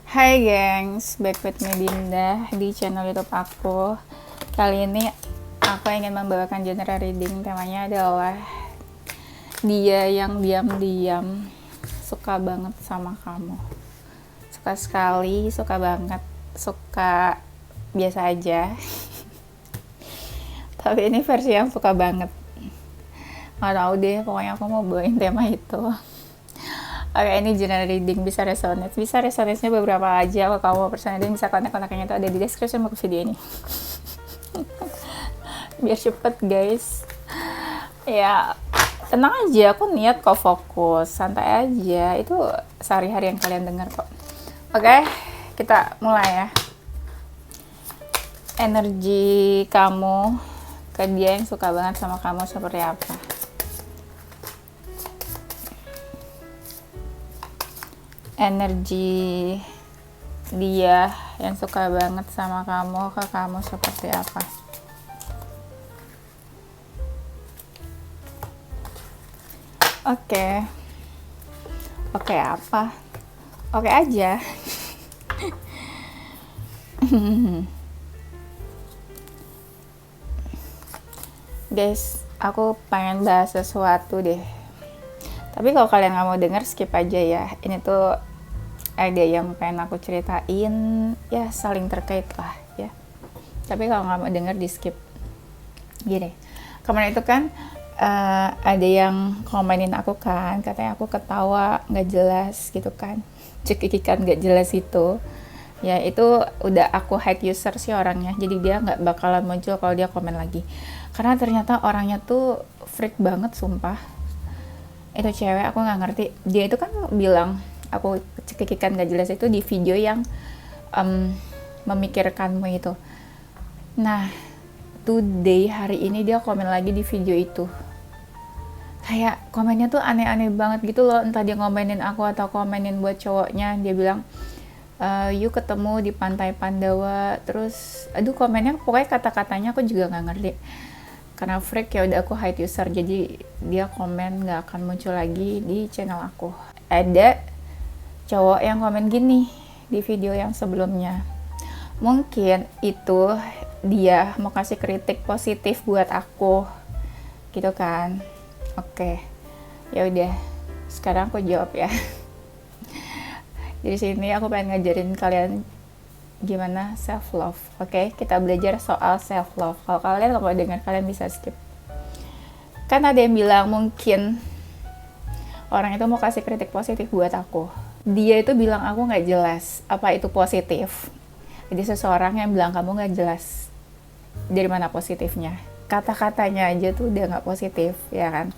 Hai gengs, back with me Dinda di channel YouTube aku. Kali ini aku ingin membawakan genre reading. Temanya adalah dia yang diam-diam suka banget sama kamu. Suka sekali, suka banget, suka biasa aja. Tapi ini versi yang suka banget. Nggak tahu deh, pokoknya aku mau bawain tema itu. Oke, ini genre reading bisa resonate-nya beberapa aja. Kalau kamu mau personal reading bisa kontak-kontaknya itu ada di description box video ini. Biar cepet guys. Ya, tenang aja, aku niat kok fokus, santai aja. Itu sehari-hari yang kalian dengar kok. Oke, kita mulai ya. Energi kamu ke dia yang suka banget sama kamu seperti apa? Energi dia yang suka banget sama kamu ke kamu seperti apa? Oke apa? Oke aja. Guys, aku pengen bahas sesuatu deh. Tapi kalau kalian nggak mau denger, skip aja ya. Ini tuh ada yang pengen aku ceritain, ya saling terkait lah ya. Tapi kalau nggak mau denger, di skip. Gini, kemarin itu kan ada yang komenin aku kan, katanya aku ketawa nggak jelas gitu kan, cekikikan nggak jelas itu. Ya itu udah aku hide user sih orangnya, jadi dia nggak bakalan muncul kalau dia komen lagi. Karena ternyata orangnya tuh freak banget sumpah. Itu cewek, aku nggak ngerti. Dia itu kan bilang aku cekikikan gak jelas itu di video yang memikirkanmu itu. Nah, today hari ini dia komen lagi di video itu. Kayak komennya tuh aneh-aneh banget gitu loh. Entah dia ngomenin aku atau komenin buat cowoknya. Dia bilang, yuk ketemu di pantai Pandawa. Terus, aduh komennya pokoknya kata-katanya aku juga nggak ngerti. Karena freak ya udah aku hide user. Jadi dia komen nggak akan muncul lagi di channel aku. Ada cowok yang komen gini di video yang sebelumnya, mungkin itu dia mau kasih kritik positif buat aku gitu kan. Oke, ya udah, sekarang aku jawab ya. Di sini aku pengen ngajarin kalian gimana self love. Oke, kita belajar soal self love. Kalau kalian nggak mau dengar, kalian bisa skip. Kan ada yang bilang mungkin orang itu mau kasih kritik positif buat aku. Dia itu bilang aku nggak jelas. Apa itu positif? Jadi seseorang yang bilang kamu nggak jelas, dari mana positifnya? Kata-katanya aja tuh udah nggak positif, ya kan?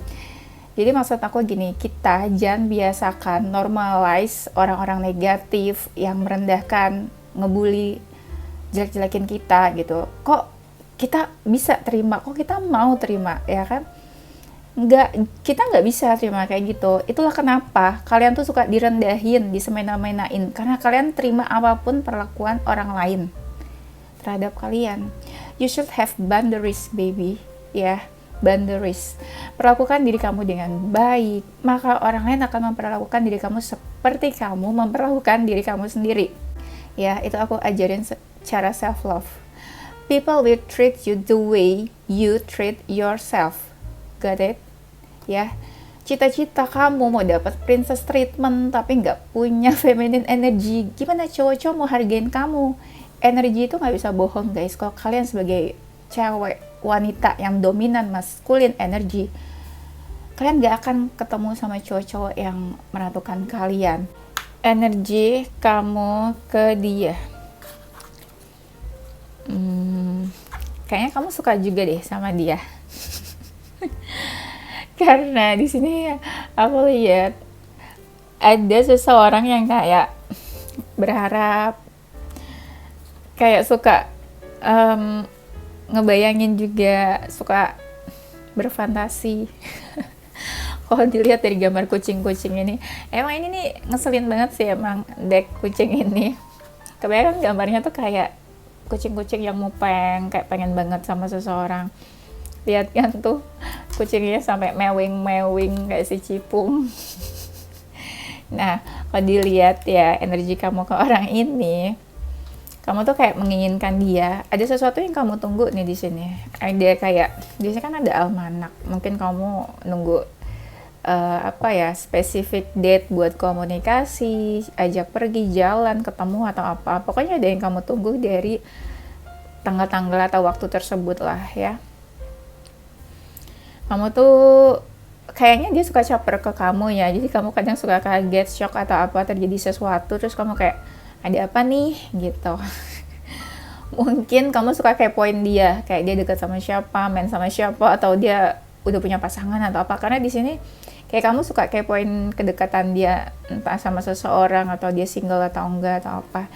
Jadi maksud aku gini, kita jangan biasakan normalize orang-orang negatif yang merendahkan, ngebully, jelek-jelekin kita gitu. Kok kita bisa terima? Kok kita mau terima, ya kan? Kita nggak bisa terima kayak gitu. Itulah kenapa kalian tuh suka direndahin, disemena-menain, karena kalian terima apapun perlakuan orang lain terhadap kalian. You should have boundaries, baby, ya, boundaries. Perlakukan diri kamu dengan baik, maka orang lain akan memperlakukan diri kamu seperti kamu memperlakukan diri kamu sendiri. Ya, itu aku ajarin cara self love. People will treat you the way you treat yourself. Got it? Ya, cita-cita kamu mau dapat princess treatment tapi nggak punya feminine energy, gimana cowok-cowok mau hargain kamu? Energi itu nggak bisa bohong guys. Kalau kalian sebagai cewek, wanita yang dominan masculine energy, kalian nggak akan ketemu sama cowok-cowok yang meratukan kalian. Energi kamu ke dia, kayaknya kamu suka juga deh sama dia. Karena di sini aku lihat ada seseorang yang kayak berharap, kayak suka ngebayangin juga, suka berfantasi. Kalau dilihat dari gambar kucing-kucing ini, emang ini nih ngeselin banget sih emang deck kucing ini. Kebanyakan gambarnya tuh kayak kucing-kucing yang mupeng, kayak pengen banget sama seseorang. Lihat kan tuh kucingnya sampai mewing-mewing kayak si Cipung. Nah, kalau dilihat ya energi kamu ke orang ini, kamu tuh kayak menginginkan dia. Ada sesuatu yang kamu tunggu nih di sini. Ada kayak di sini kan ada almanak. Mungkin kamu nunggu apa ya, spesifik date buat komunikasi, ajak pergi, jalan, ketemu atau apa. Pokoknya ada yang kamu tunggu dari tanggal-tanggal atau waktu tersebut lah ya. Kamu tuh kayaknya dia suka caper ke kamu ya, jadi kamu kadang suka kaget, shock atau apa, terjadi sesuatu terus kamu kayak ada apa nih gitu. Mungkin kamu suka kepoin dia, kayak dia dekat sama siapa, main sama siapa, atau dia udah punya pasangan atau apa, karena di sini kayak kamu suka kepoin kedekatan dia, entah sama seseorang atau dia single atau enggak atau apa.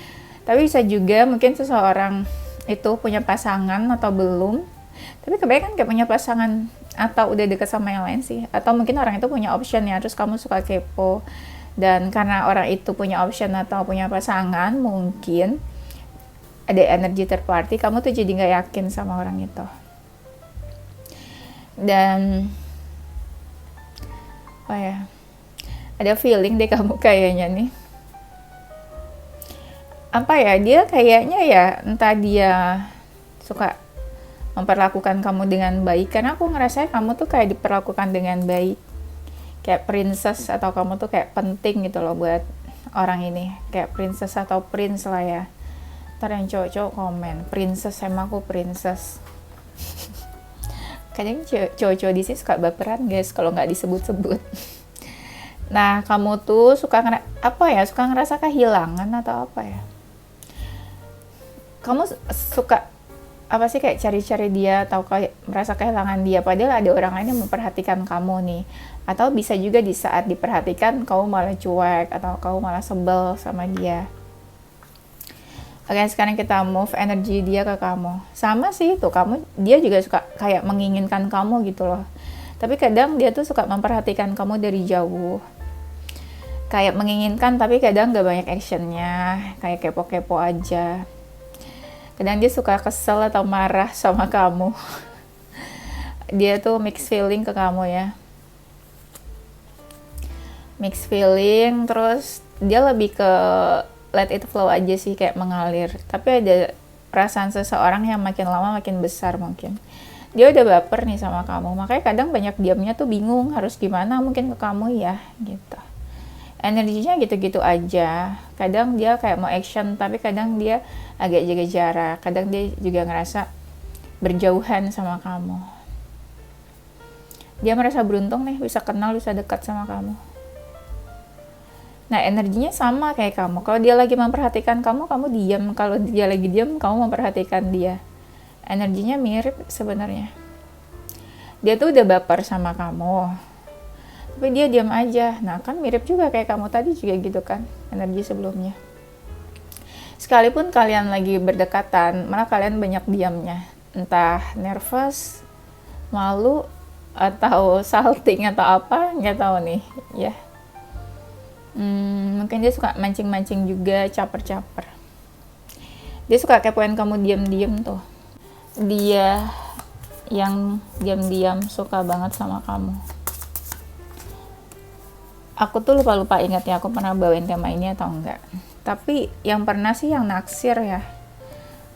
Tapi bisa juga mungkin seseorang itu punya pasangan atau belum, tapi kebanyakan kayak punya pasangan atau udah deket sama yang lain sih, atau mungkin orang itu punya option ya, terus kamu suka kepo, dan karena orang itu punya option atau punya pasangan, mungkin ada energi third party, kamu tuh jadi nggak yakin sama orang itu. Dan apa ya, ada feeling deh kamu kayaknya nih, apa ya, dia kayaknya ya entah dia suka memperlakukan kamu dengan baik, karena aku ngerasa kamu tuh kayak diperlakukan dengan baik, kayak princess, atau kamu tuh kayak penting gitu loh buat orang ini, kayak princess atau prince lah ya. Ntar yang cowok-cowok komen, princess, emang aku princess. Kadang cowok-cowok di sini suka baperan guys kalau nggak disebut-sebut. Nah, kamu tuh suka suka ngerasa kehilangan atau apa ya? Kamu suka apa sih, kayak cari-cari dia atau kayak merasa kehilangan dia, padahal ada orang lain yang memperhatikan kamu nih. Atau bisa juga di saat diperhatikan kamu malah cuek atau kamu malah sebel sama dia. Oke, sekarang kita move energi dia ke kamu. Sama sih tuh, dia juga suka kayak menginginkan kamu gitu loh. Tapi kadang dia tuh suka memperhatikan kamu dari jauh. Kayak menginginkan tapi kadang gak banyak actionnya, kayak kepo-kepo aja. Kadang dia suka kesel atau marah sama kamu. Dia tuh mixed feeling ke kamu ya. Mixed feeling, terus dia lebih ke let it flow aja sih, kayak mengalir. Tapi ada perasaan seseorang yang makin lama makin besar mungkin. Dia udah baper nih sama kamu, makanya kadang banyak diamnya tuh bingung harus gimana mungkin ke kamu ya gitu. Energinya gitu-gitu aja. Kadang dia kayak mau action, tapi kadang dia agak jaga jarak. Kadang dia juga ngerasa berjauhan sama kamu. Dia merasa beruntung nih bisa kenal, bisa dekat sama kamu. Nah, energinya sama kayak kamu. Kalau dia lagi memperhatikan kamu, kamu diam. Kalau dia lagi diam, kamu memperhatikan dia. Energinya mirip sebenarnya. Dia tuh udah baper sama kamu, tapi dia diam aja. Nah, kan mirip juga kayak kamu tadi juga gitu kan, energi sebelumnya. Sekalipun kalian lagi berdekatan, malah kalian banyak diamnya. Entah nervous, malu, atau salting atau apa, nggak tahu nih ya. Mungkin dia suka mancing-mancing juga, caper-caper. Dia suka kepoin kamu diam-diam tuh. Dia yang diam-diam suka banget sama kamu. Aku tuh lupa ingat ya aku pernah bawain tema ini atau enggak. Tapi yang pernah sih yang naksir ya.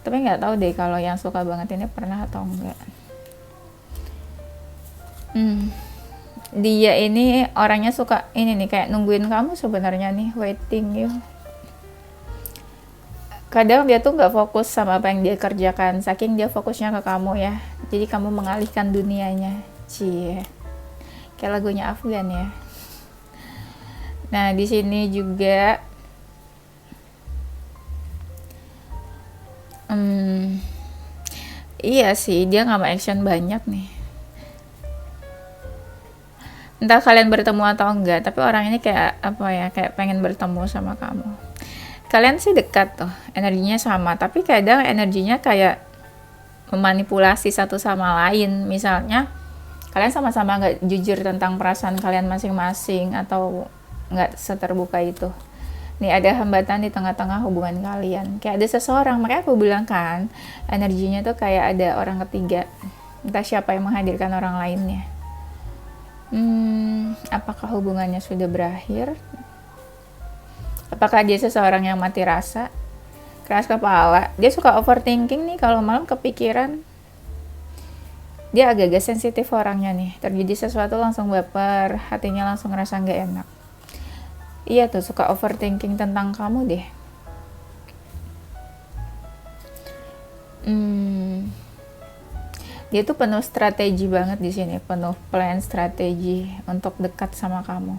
Tapi nggak tahu deh kalau yang suka banget ini pernah atau enggak. Dia ini orangnya suka ini nih, kayak nungguin kamu sebenarnya nih, waiting you. Kadang dia tuh nggak fokus sama apa yang dia kerjakan, saking dia fokusnya ke kamu ya. Jadi kamu mengalihkan dunianya. Cie. Kayak lagunya Afgan ya. Nah, di sini juga iya sih, dia nggak mau action banyak nih. Entah kalian bertemu atau enggak, tapi orang ini kayak apa ya, kayak pengen bertemu sama kamu. Kalian sih dekat tuh, energinya sama, tapi kadang energinya kayak memanipulasi satu sama lain. Misalnya, kalian sama-sama nggak jujur tentang perasaan kalian masing-masing atau nggak seterbuka itu. Nih ada hambatan di tengah-tengah hubungan kalian. Kayak ada seseorang, makanya aku bilang kan, energinya tuh kayak ada orang ketiga. Entah siapa yang menghadirkan orang lainnya. Apakah hubungannya sudah berakhir? Apakah dia seseorang yang mati rasa, keras kepala? Dia suka overthinking nih, kalau malam kepikiran. Dia agak-agak sensitif orangnya nih, terjadi sesuatu langsung baper, hatinya langsung ngerasa nggak enak. Iya tuh, suka overthinking tentang kamu deh. Dia tuh penuh strategi banget di sini, penuh plan strategi untuk dekat sama kamu.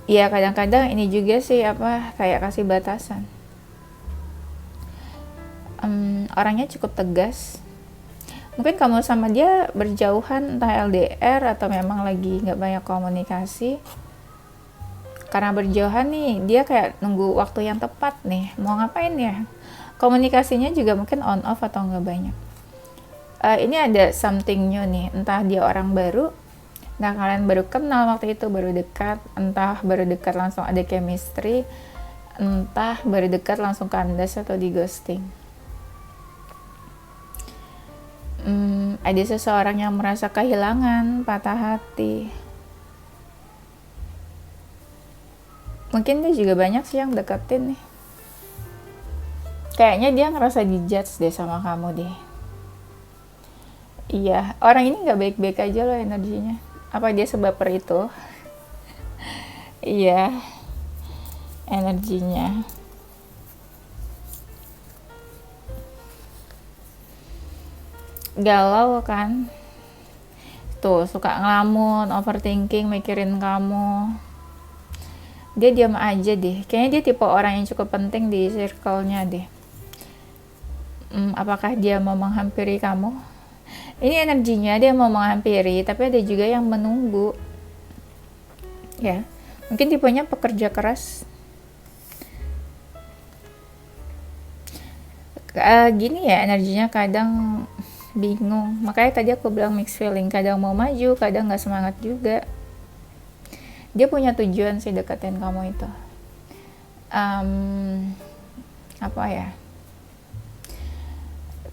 Iya, kadang-kadang ini juga sih kayak kasih batasan. Orangnya cukup tegas. Mungkin kamu sama dia berjauhan, entah LDR atau memang lagi nggak banyak komunikasi. Karena berjauhan nih, dia kayak nunggu waktu yang tepat nih, mau ngapain ya. Komunikasinya juga mungkin on off atau nggak banyak. Ini ada something new nih, entah dia orang baru, nah kalian baru kenal waktu itu, baru dekat, entah baru dekat langsung ada chemistry, entah baru dekat langsung kandas atau di ghosting. Ada seseorang yang merasa kehilangan, patah hati. Mungkin dia juga banyak sih yang deketin nih. Kayaknya dia ngerasa dijudge deh sama kamu deh. Iya, orang ini nggak baik-baik aja loh energinya. Apa dia sebaper itu? Iya, energinya. Galau kan? Tuh, suka ngelamun, overthinking, mikirin kamu. Dia diam aja deh. Kayaknya dia tipe orang yang cukup penting di circle-nya deh. Apakah dia mau menghampiri kamu? Ini energinya dia mau menghampiri, tapi ada juga yang menunggu. Ya, mungkin tipenya pekerja keras. Gini ya, energinya kadang bingung. Makanya tadi aku bilang mixed feeling. Kadang mau maju, kadang nggak semangat juga. Dia punya tujuan sih deketin kamu itu. Apa ya?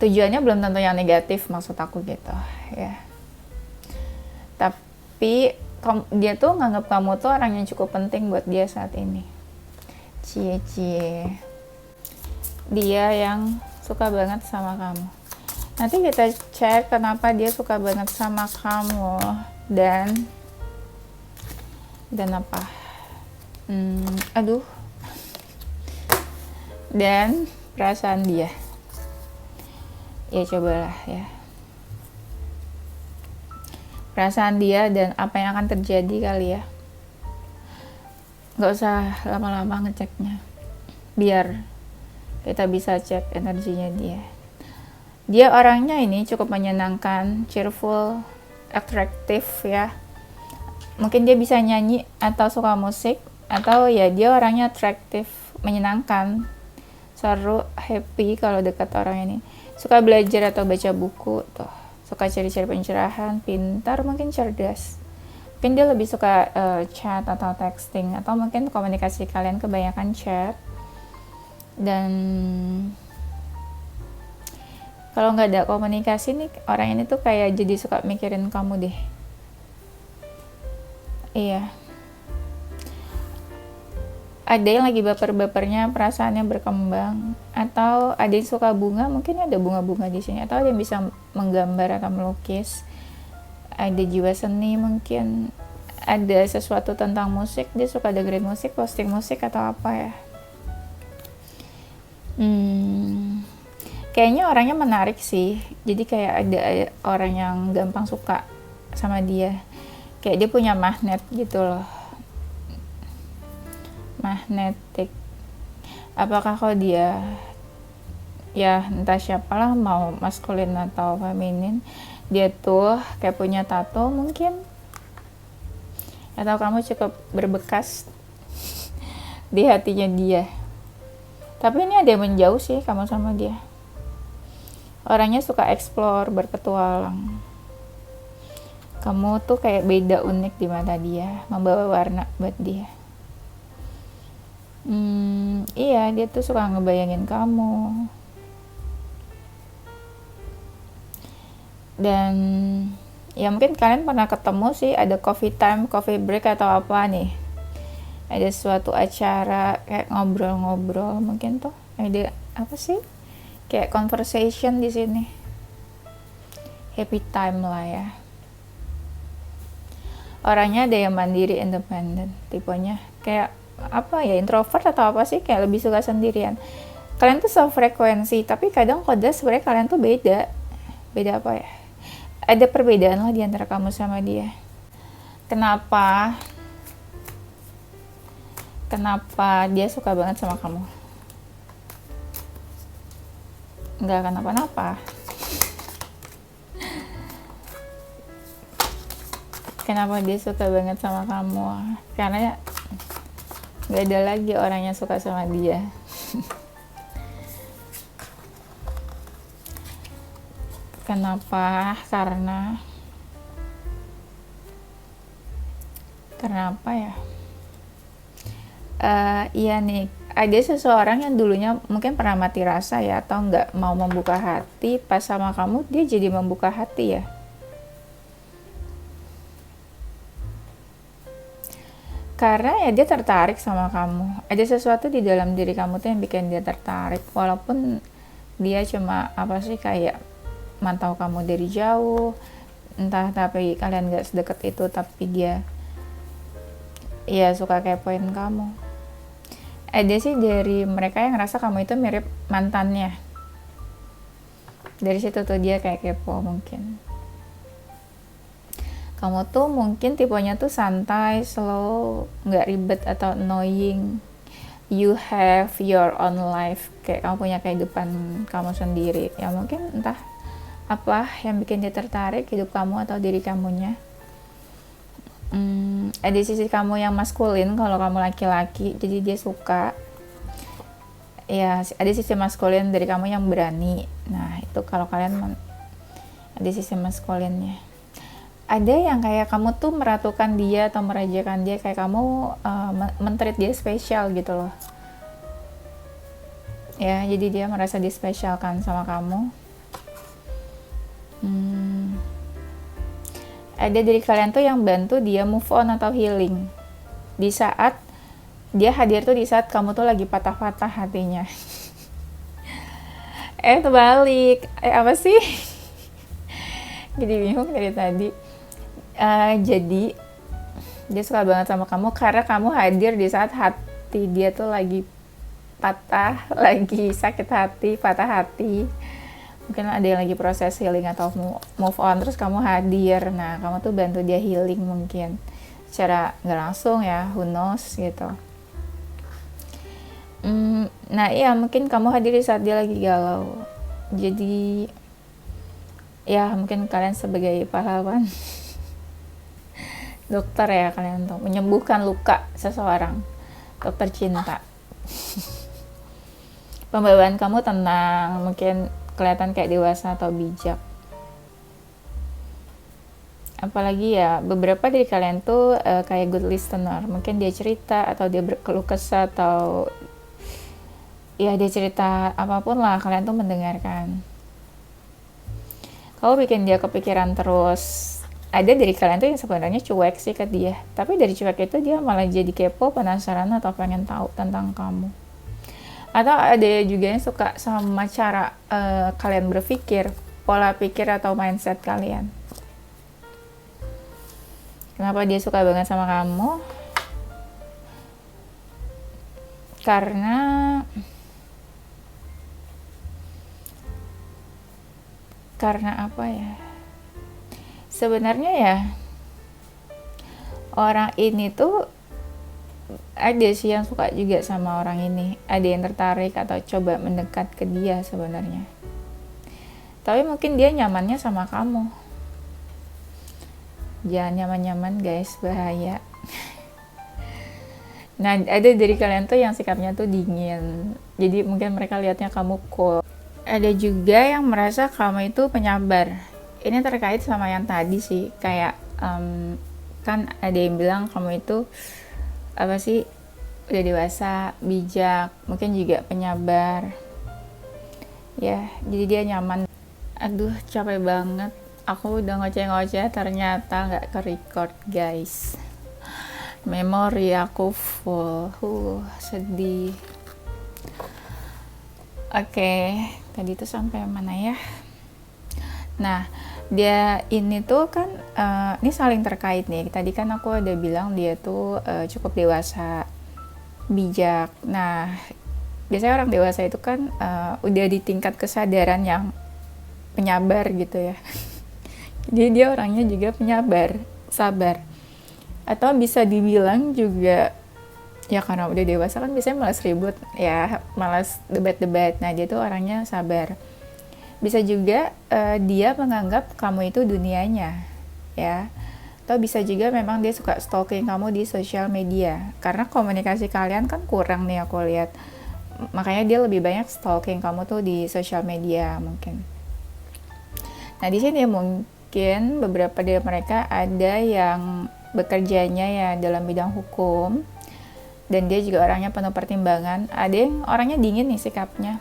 Tujuannya belum tentu yang negatif, maksud aku gitu ya. Tapi dia tuh nganggap kamu tuh orang yang cukup penting buat dia saat ini. Cie. Dia yang suka banget sama kamu. Nanti kita cek kenapa dia suka banget sama kamu dan apa? Dan perasaan dia. Ya cobalah ya. Perasaan dia dan apa yang akan terjadi kali ya. Gak usah lama-lama ngeceknya. Biar kita bisa cek energinya dia. Dia orangnya ini cukup menyenangkan, cheerful, atraktif ya. Mungkin dia bisa nyanyi atau suka musik. Atau ya dia orangnya atraktif, menyenangkan, seru, happy kalau dekat orang ini. Suka belajar atau baca buku tuh, suka cari-cari pencerahan, pintar, mungkin cerdas. Mungkin dia lebih suka chat atau texting, atau mungkin komunikasi kalian kebanyakan chat. Dan kalau nggak ada komunikasi nih, orang ini tuh kayak jadi suka mikirin kamu deh. Iya. Ada yang lagi baper-bapernya, perasaannya berkembang, atau ada yang suka bunga, mungkin ada bunga-bunga di sini, atau ada yang bisa menggambar atau melukis, ada jiwa seni, mungkin ada sesuatu tentang musik, dia suka dengerin musik, posting musik atau apa ya. Kayaknya orangnya menarik sih, jadi kayak ada orang yang gampang suka sama dia, kayak dia punya magnet gitu loh. Magnetik. Apakah kok dia ya entah siapalah, mau maskulin atau feminin, dia tuh kayak punya tato mungkin, atau kamu cukup berbekas di hatinya dia. Tapi ini ada yang menjauh sih kamu sama dia. Orangnya suka explore, berpetualang. Kamu tuh kayak beda, unik di mata dia, membawa warna buat dia. Iya, dia tuh suka ngebayangin kamu. Dan ya mungkin kalian pernah ketemu sih, ada coffee time, coffee break atau apa nih. ada suatu acara kayak ngobrol-ngobrol, mungkin tuh ada apa sih, kayak conversation di sini, happy time lah ya. Orangnya ada yang mandiri, independen, tipenya kayak apa ya, introvert atau apa sih, kayak lebih suka sendirian. Kalian tuh sefrekuensi, tapi kadang kode sebenarnya kalian tuh beda apa ya, ada perbedaan lah di antara kamu sama dia. Kenapa dia suka banget sama kamu? Nggak kenapa-napa. Kenapa dia suka banget sama kamu? Karena nggak ada lagi orang yang suka sama dia. Kenapa? Karena apa ya? Iya nih, ada seseorang yang dulunya mungkin pernah mati rasa ya, atau nggak mau membuka hati, pas sama kamu dia jadi membuka hati ya. Karena ya dia tertarik sama kamu. Ada sesuatu di dalam diri kamu tuh yang bikin dia tertarik, walaupun dia cuma apa sih, kayak mantau kamu dari jauh, entah, tapi kalian gak sedekat itu, tapi dia ya suka kepoin kamu. Ada sih dari mereka yang ngerasa kamu itu mirip mantannya, dari situ tuh dia kayak kepo. Mungkin kamu tuh mungkin tipenya tuh santai, slow, gak ribet atau annoying. You have your own life, kayak kamu punya kehidupan kamu sendiri ya. Mungkin entah apa yang bikin dia tertarik, hidup kamu atau diri kamunya. Ada sisi kamu yang maskulin kalau kamu laki-laki, jadi dia suka ya. Ada sisi maskulin dari kamu yang berani. Nah itu kalau kalian ada sisi maskulinnya. Ada yang kayak kamu tuh meratukan dia atau merajakan dia, kayak kamu men-treat dia spesial gitu loh ya. Jadi dia merasa dispesialkan sama kamu. Ada dari kalian tuh yang bantu dia move on atau healing di saat dia hadir tuh, di saat kamu tuh lagi patah-patah hatinya. Terbalik, apa sih? Jadi bingung dari tadi. Jadi dia suka banget sama kamu karena kamu hadir di saat hati dia tuh lagi patah, lagi sakit hati, patah hati. Mungkin ada yang lagi proses healing atau move on, terus kamu hadir. Nah kamu tuh bantu dia healing, mungkin secara nggak langsung ya, who knows gitu. Nah iya, mungkin kamu hadir di saat dia lagi galau. Jadi ya mungkin kalian sebagai pahlawan dokter ya, kalian tuh menyembuhkan luka seseorang, dokter cinta. Pembawaan kamu tenang, mungkin kelihatan kayak dewasa atau bijak. Apalagi ya, beberapa dari kalian tuh kayak good listener. Mungkin dia cerita atau dia berkeluh kesah, atau ya dia cerita apapun lah, kalian tuh mendengarkan. Kalau bikin dia kepikiran terus. Ada dari kalian tuh yang sebenarnya cuek sih ke dia, tapi dari cuek itu dia malah jadi kepo, penasaran, atau pengen tahu tentang kamu. Atau ada juga yang suka sama cara kalian berpikir, pola pikir atau mindset kalian. Kenapa dia suka banget sama kamu? Karena apa ya? Sebenarnya ya, orang ini tuh ada sih yang suka juga sama orang ini, ada yang tertarik atau coba mendekat ke dia sebenarnya. Tapi mungkin dia nyamannya sama kamu. Jangan nyaman-nyaman guys, bahaya. Nah ada dari kalian tuh yang sikapnya tuh dingin, jadi mungkin mereka lihatnya kamu cool. Ada juga yang merasa kamu itu penyabar. Ini terkait sama yang tadi sih, kayak kan ada yang bilang kamu itu apa sih, udah dewasa, bijak, mungkin juga penyabar ya. Jadi dia nyaman. Aduh capek banget, aku udah ngoceh-ngoceh ternyata nggak ke record guys. Memori aku full. Sedih. Oke, tadi tuh sampai mana ya? Nah, dia ini tuh kan ini saling terkait nih. Tadi kan aku ada bilang dia tuh cukup dewasa, bijak. Nah, biasanya orang dewasa itu kan udah di tingkat kesadaran yang penyabar gitu ya. Jadi dia orangnya juga penyabar, sabar. Atau bisa dibilang juga ya karena udah dewasa kan biasanya malas ribut ya, malas debat-debat. Nah, dia tuh orangnya sabar. Bisa juga dia menganggap kamu itu dunianya ya. Atau bisa juga memang dia suka stalking kamu di sosial media. Karena komunikasi kalian kan kurang nih aku lihat. Makanya dia lebih banyak stalking kamu tuh di sosial media mungkin. Nah, di sini mungkin beberapa dari mereka ada yang bekerjanya ya dalam bidang hukum, dan dia juga orangnya penuh pertimbangan. Ada yang orangnya dingin nih sikapnya,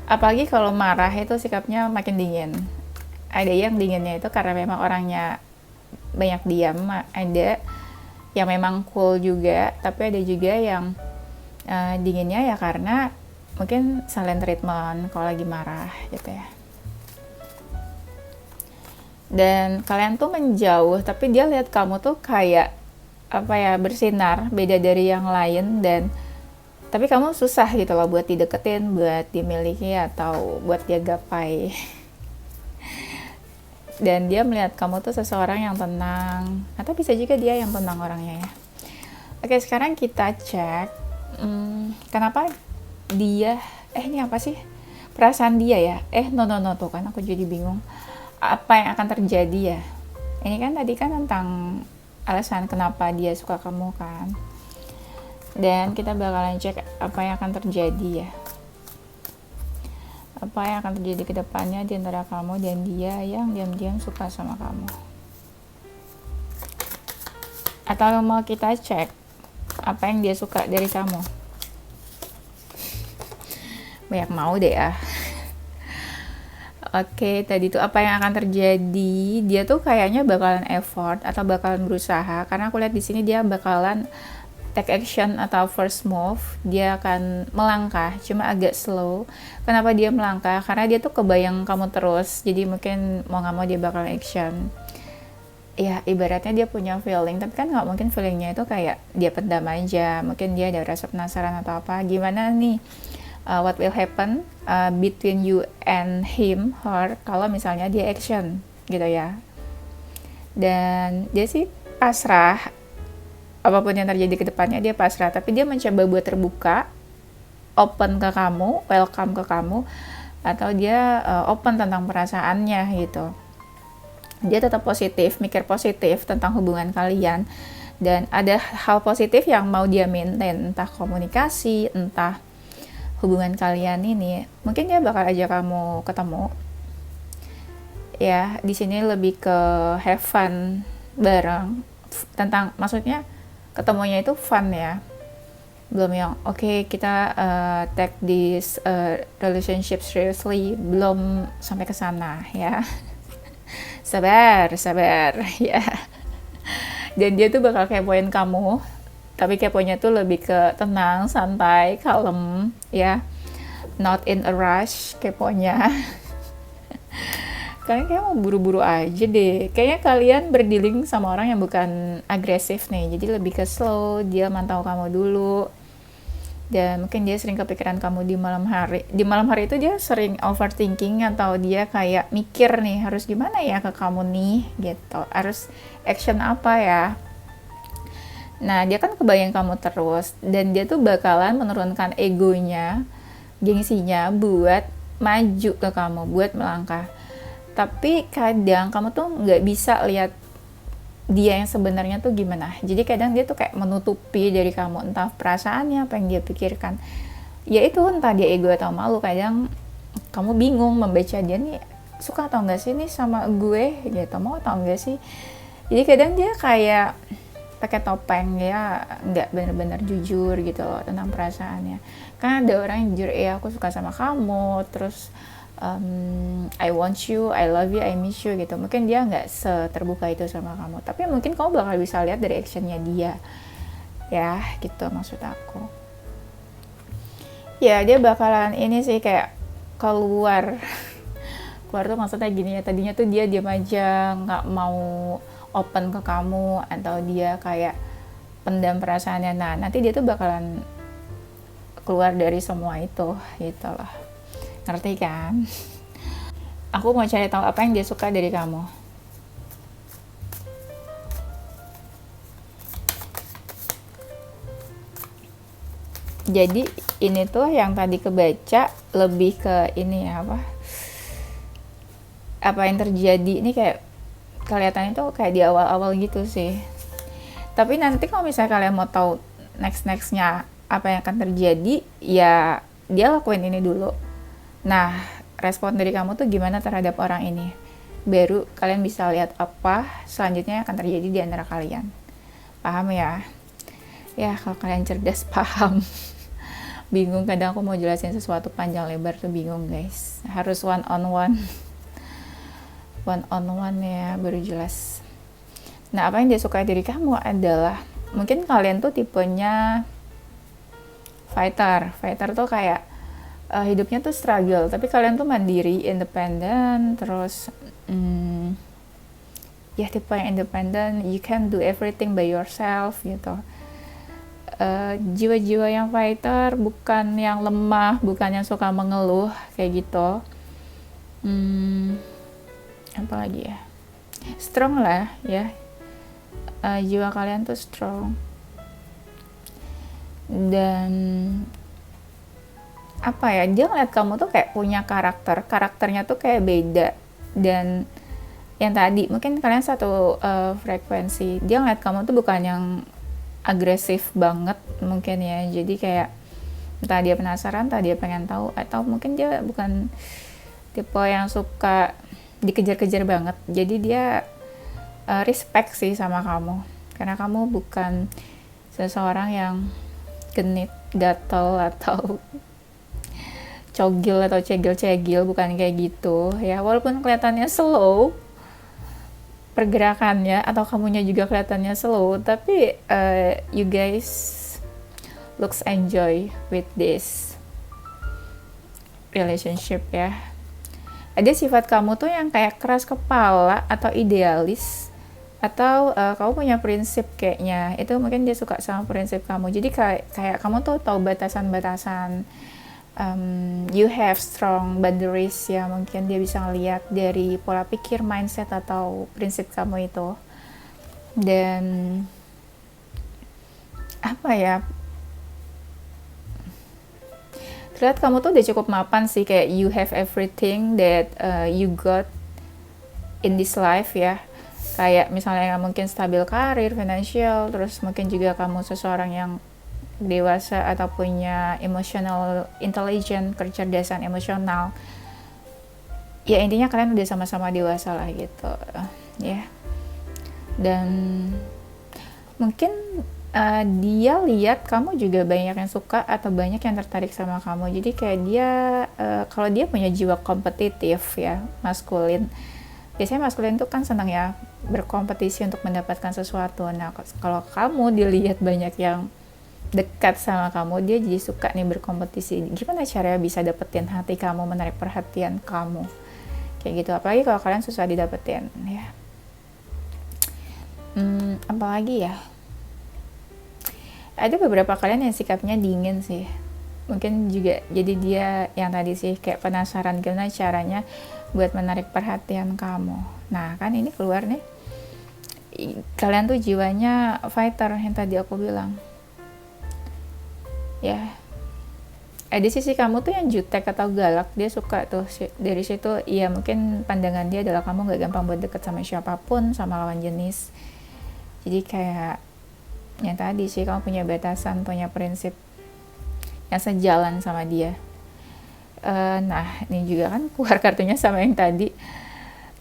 apalagi kalau marah itu sikapnya makin dingin. Ada yang dinginnya itu karena memang orangnya banyak diam, ada yang memang cool juga, tapi ada juga yang dinginnya ya karena mungkin silent treatment kalau lagi marah gitu ya. Dan kalian tuh menjauh, tapi dia lihat kamu tuh kayak apa ya, bersinar, beda dari yang lain, dan tapi kamu susah gitu loh buat dideketin, buat dimiliki atau buat dia gapai. Dan dia melihat kamu tuh seseorang yang tenang, atau bisa juga dia yang tenang orangnya ya. Oke, sekarang kita cek kenapa dia ini apa sih perasaan dia ya. No tuh kan aku jadi bingung apa yang akan terjadi ya. Ini kan tadi kan tentang alasan kenapa dia suka kamu kan, dan kita bakalan cek apa yang akan terjadi ya, apa yang akan terjadi ke depannya di antara kamu dan dia yang diam-diam suka sama kamu. Atau mau kita cek apa yang dia suka dari kamu? Banyak mau deh ya. Oke, tadi tuh apa yang akan terjadi? Dia tuh kayaknya bakalan effort atau bakalan berusaha, karena aku lihat di sini dia bakalan take action atau first move. Dia akan melangkah, cuma agak slow. Kenapa dia melangkah? Karena dia tuh kebayang kamu terus, jadi mungkin mau nggak mau dia bakalan action. Ya, ibaratnya dia punya feeling, tapi kan nggak mungkin feelingnya itu kayak dia pendam aja. Mungkin dia ada rasa penasaran atau apa. Gimana nih? What will happen between you and him, her, kalau misalnya dia action gitu ya. Dan dia sih pasrah, apapun yang terjadi ke depannya dia pasrah, tapi dia mencoba buat terbuka, open ke kamu, welcome ke kamu, atau dia open tentang perasaannya gitu. Dia tetap positif, mikir positif tentang hubungan kalian, dan ada hal positif yang mau dia maintain, entah komunikasi, entah hubungan kalian ini. Mungkin dia bakal ajak kamu ketemu ya. Di sini lebih ke have fun bareng, tentang maksudnya ketemunya itu fun ya, belum yang oke, kita take this relationship seriously, belum sampai ke sana ya. sabar ya. Dan dia tuh bakal kepoin kamu, tapi keponya tuh lebih ke tenang, santai, kalem ya, not in a rush keponya. Kalian kayak mau buru-buru aja deh. Kayaknya kalian berdealing sama orang yang bukan agresif nih, jadi lebih ke slow. Dia mantau kamu dulu, dan mungkin dia sering kepikiran kamu di malam hari. Di malam hari itu dia sering overthinking, atau dia kayak mikir nih harus gimana ya ke kamu nih gitu, harus action apa ya. Nah, dia kan kebayang kamu terus, dan dia tuh bakalan menurunkan egonya, gengsinya buat maju ke kamu, buat melangkah. Tapi kadang kamu tuh nggak bisa lihat dia yang sebenarnya tuh gimana. Jadi kadang dia tuh kayak menutupi dari kamu, entah perasaannya, apa yang dia pikirkan. Ya itu entah dia ego atau malu. Kadang kamu bingung membaca dia nih suka atau enggak sih nih sama gue gitu, mau atau enggak sih. Jadi kadang dia kayak pakai topeng ya, nggak benar-benar jujur gitu loh tentang perasaannya. Kan ada orang yang jujur, aku suka sama kamu, terus I want you, I love you, I miss you gitu. Mungkin dia nggak seterbuka itu sama kamu, tapi mungkin kamu bakal bisa lihat dari actionnya dia. ya, gitu maksud aku. Ya dia bakalan ini sih kayak keluar keluar tuh maksudnya gini ya, tadinya tuh dia diam aja nggak mau open ke kamu, atau dia kayak pendam perasaannya. Nah nanti dia tuh bakalan keluar dari semua itu gitu loh, ngerti kan? Aku mau cari tahu apa yang dia suka dari kamu. Jadi ini tuh yang tadi kebaca lebih ke ini ya, apa yang terjadi ini kayak kelihatannya tuh kayak di awal-awal gitu sih. Tapi nanti kalau misalnya kalian mau tahu nextnya apa yang akan terjadi, ya dia lakuin ini dulu. Nah respon dari kamu tuh gimana terhadap orang ini, baru kalian bisa lihat apa selanjutnya yang akan terjadi di antara kalian. Paham ya? Ya kalau kalian cerdas paham. Bingung kadang aku mau jelasin sesuatu panjang lebar tuh bingung guys, harus one on one ya baru jelas. Nah apa yang dia suka dari kamu adalah mungkin kalian tuh tipenya fighter tuh kayak hidupnya tuh struggle, tapi kalian tuh mandiri, independen, terus ya tipe yang independen, you can do everything by yourself gitu. Jiwa-jiwa yang fighter, bukan yang lemah, bukan yang suka mengeluh kayak gitu. Apa lagi ya, strong lah ya. Jiwa kalian tuh strong, dan apa ya, dia ngeliat kamu tuh kayak punya karakternya tuh kayak beda. Dan yang tadi mungkin kalian satu frekuensi, dia ngeliat kamu tuh bukan yang agresif banget mungkin ya, jadi kayak entah dia penasaran, entah dia pengen tahu, atau mungkin dia bukan tipe yang suka dikejar-kejar banget, jadi dia respect sih sama kamu, karena kamu bukan seseorang yang genit, gatel, atau cogil atau cegil, bukan kayak gitu ya. Walaupun kelihatannya slow pergerakannya, atau kamunya juga kelihatannya slow, tapi you guys looks enjoy with this relationship ya. Ada sifat kamu tuh yang kayak keras kepala atau idealis, atau kamu punya prinsip kayaknya, itu mungkin dia suka sama prinsip kamu. Jadi kayak kamu tuh tahu batasan-batasan, you have strong boundaries ya, mungkin dia bisa ngeliat dari pola pikir, mindset, atau prinsip kamu itu. Dan apa ya, terlihat kamu tuh udah cukup mapan sih, kayak you have everything that you got in this life ya. Kayak misalnya mungkin stabil karir, finansial, terus mungkin juga kamu seseorang yang dewasa atau punya emotional intelligence, kecerdasan emosional. Ya intinya kalian udah sama-sama dewasa lah gitu ya. Dan mungkin dia lihat kamu juga banyak yang suka atau banyak yang tertarik sama kamu. Jadi kayak dia kalau dia punya jiwa kompetitif ya, maskulin. Biasanya maskulin itu kan senang ya berkompetisi untuk mendapatkan sesuatu. Nah kalau kamu dilihat banyak yang dekat sama kamu, dia jadi suka nih berkompetisi. Gimana caranya bisa dapetin hati kamu, menarik perhatian kamu, kayak gitu. Apalagi kalau kalian susah didapetin ya. Apalagi ya, ada beberapa kalian yang sikapnya dingin sih. Mungkin juga jadi dia yang tadi sih kayak penasaran gimana caranya buat menarik perhatian kamu. Nah kan ini keluar nih, kalian tuh jiwanya fighter yang tadi aku bilang ya. Di sisi kamu tuh yang jutek atau galak, dia suka tuh dari situ. Ya mungkin pandangan dia adalah kamu gak gampang buat deket sama siapapun, sama lawan jenis. Jadi kayak yang tadi sih, kamu punya batasan, punya prinsip yang sejalan sama dia. Nah ini juga kan keluar kartunya sama yang tadi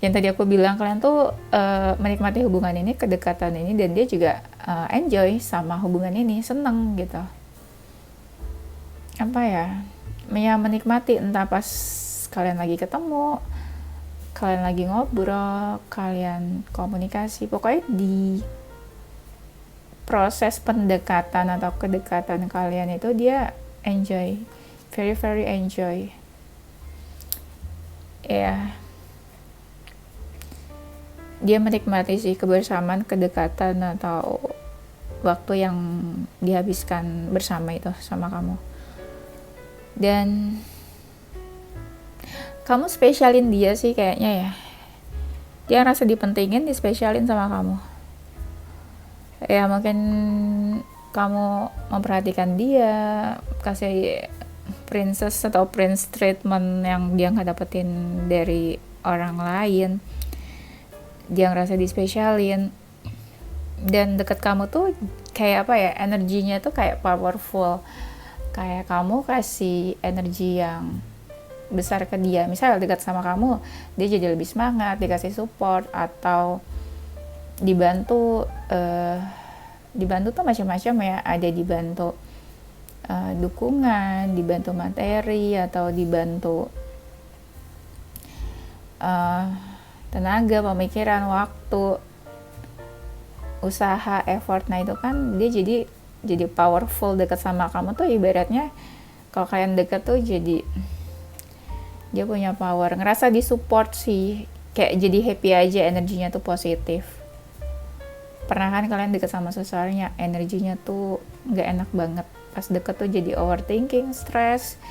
aku bilang, kalian tuh menikmati hubungan ini, kedekatan ini, dan dia juga enjoy sama hubungan ini, seneng gitu. Apa ya, menikmati, entah pas kalian lagi ketemu, kalian lagi ngobrol, kalian komunikasi, pokoknya di proses pendekatan atau kedekatan kalian itu dia enjoy, very very enjoy. Ya, dia menikmati sih kebersamaan, kedekatan atau waktu yang dihabiskan bersama itu sama kamu. Dan kamu spesialin dia sih kayaknya ya. Dia ngerasa dipentingin, dispesialin sama kamu. Ya mungkin kamu memperhatikan dia, kasih princess atau prince treatment yang dia nggak dapetin dari orang lain. Dia ngerasa dispesialin. Dan deket kamu tuh kayak apa ya, energinya tuh kayak powerful. Kayak kamu kasih energi yang besar ke dia. Misal dekat sama kamu, dia jadi lebih semangat, dikasih support atau dibantu. Dibantu tuh macam-macam ya. Ada dibantu dukungan, dibantu materi, atau dibantu tenaga, pemikiran, waktu, usaha, effort. Nah itu kan dia jadi powerful. Dekat sama kamu tuh ibaratnya kalau kalian dekat tuh jadi dia punya power, ngerasa disupport sih, kayak jadi happy aja, energinya tuh positif. Pernah kan kalian deket sama seseorang energinya tuh nggak enak banget, pas deket tuh jadi overthinking, stress,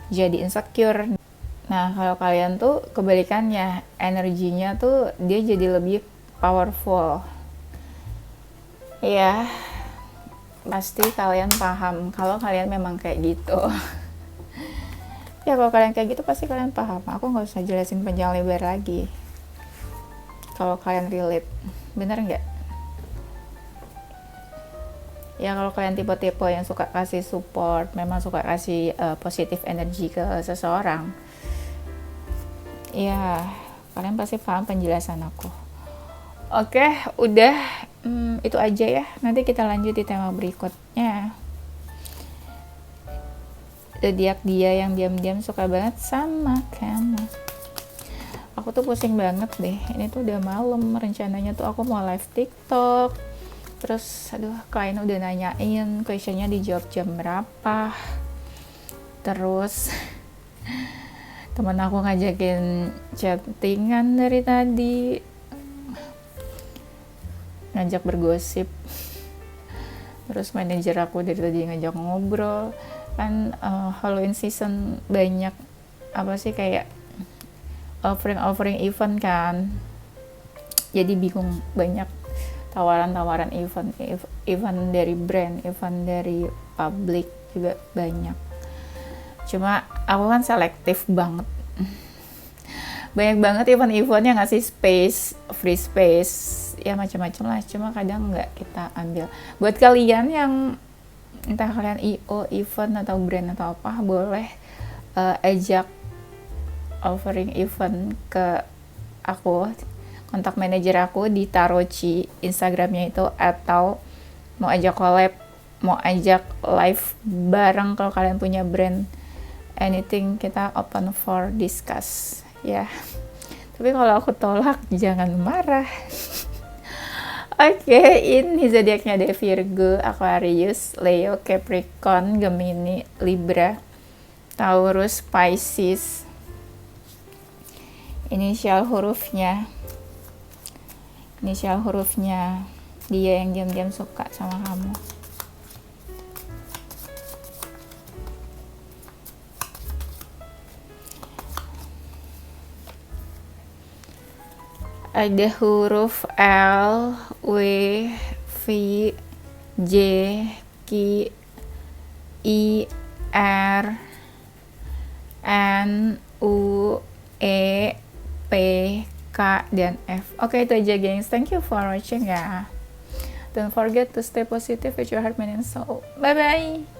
jadi insecure. Nah kalau kalian tuh kebalikannya, energinya tuh dia jadi lebih powerful. Ya pasti kalian paham kalau kalian memang kayak gitu. Ya kalau kalian kayak gitu pasti kalian paham, aku nggak usah jelasin panjang lebar lagi kalau kalian relate, bener nggak? Ya kalau kalian tipe-tipe yang suka kasih support, memang suka kasih positif energi ke seseorang, ya kalian pasti paham penjelasan aku. Oke, udah itu aja ya, nanti kita lanjut di tema berikutnya. Zodiak dia yang diam-diam suka banget sama kamu. Aku tuh pusing banget deh, ini tuh udah malam, rencananya tuh aku mau live TikTok. Terus aduh, klien udah nanyain questionnya dijawab jam berapa. Terus teman aku ngajakin chattingan dari tadi, ngajak bergosip. Terus manajer aku dari tadi ngajak ngobrol. Kan Halloween season banyak apa sih kayak offering event kan, jadi bingung, banyak tawaran event dari brand, event dari public juga banyak. Cuma aku kan selektif banget. Banyak banget event-event yang ngasih free space ya macam-macam lah, cuma kadang nggak kita ambil. Buat kalian yang entah kalian IO, event atau brand atau apa, boleh ajak offering event ke aku, kontak manajer aku di Tarochi Instagramnya itu, atau mau ajak collab, mau ajak live bareng kalau kalian punya brand, anything, kita open for discuss ya. Tapi kalau aku tolak jangan marah. Oke, ini zodiaknya ada Virgo, Aquarius, Leo, Capricorn, Gemini, Libra, Taurus, Pisces. Inisial hurufnya dia yang diam-diam suka sama kamu. Ada huruf L, W, V, J, Q, I, R, N, U, E, P, K, dan F. Oke, itu aja gengs. Thank you for watching ya. Don't forget to stay positive with your heart, mind, and soul. Bye-bye.